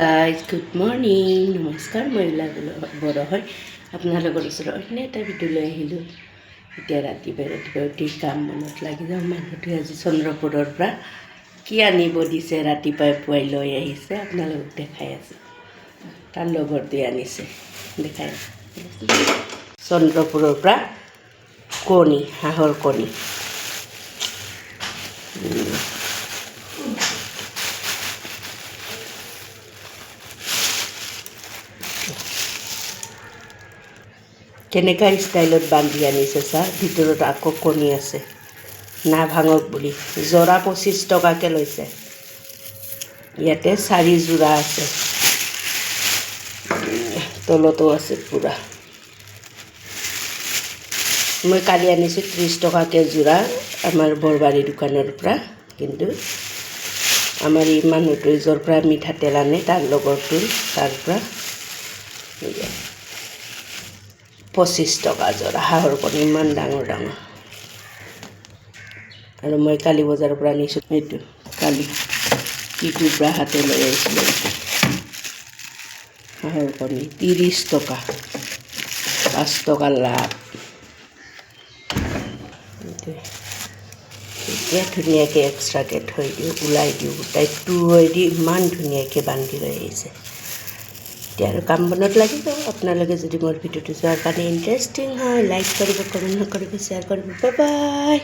Guys good morning নমস্কাৰ মই বড়ো হয় আপোনালোকৰ ওচৰত অন্য এটা ভিডিঅ' লৈ আহিলোঁ। এতিয়া ৰাতিপুৱা উঠি কাম মনত লাগি যাওঁ। মানুহটোৱে আজি চন্দ্ৰপুৰৰ পৰা কি আনিব দিছে, ৰাতিপুৱাই পুৱাই লৈ আহিছে, আপোনালোকক দেখাই আছোঁ। তাৰ লগৰটোৱে আনিছে, দেখাই আছোঁ। চন্দ্ৰপুৰৰ পৰা কণী, হাঁহৰ কণী। কেনেকুৱা ষ্টাইলত বান্ধি আনিছে চাৰ, ভিতৰত আকৌ কণী আছে, না ভাঙক বুলি। যোৰা 25 টকাকৈ লৈছে। ইয়াতে 4 যোৰা আছে, তলতো আছে পূৰা। মই কালি আনিছোঁ 30 টকাকৈ যোৰা আমাৰ বৰবাৰী দোকানৰ পৰা। কিন্তু আমাৰ এই মানুহটোৱে য'ৰ পৰা মিঠাতেল আনে তাৰ লগৰটোৰ তাৰ পৰা 25 টকা যোৰা হাঁহৰ কণী, ইমান ডাঙৰ ডাঙৰ। আৰু মই কালি বজাৰৰ পৰা আনিছোঁ এইটো, কালি ইটোৰ পৰা হাতে লৈ আহিছিলোঁ। হাঁহৰ কণী 30 টকা, 5 টকা লাভ। এতিয়া ধুনীয়াকৈ এক্সট্ৰাকৈ থৈ দিওঁ, ওলাই দিওঁ, গোটাই টুৱেদি ইমান ধুনীয়াকৈ বান্ধি লৈ আহিছে। এতিয়া আৰু কাম বনত লাগি যাওঁ। আপোনালোকে যদি মোৰ ভিডিঅ'টো চোৱাৰ কাৰণে ইণ্টাৰেষ্টিং হয়, লাইক কৰিব, কমেণ্ট কৰিব, শ্বেয়াৰ কৰিব। Bye bye.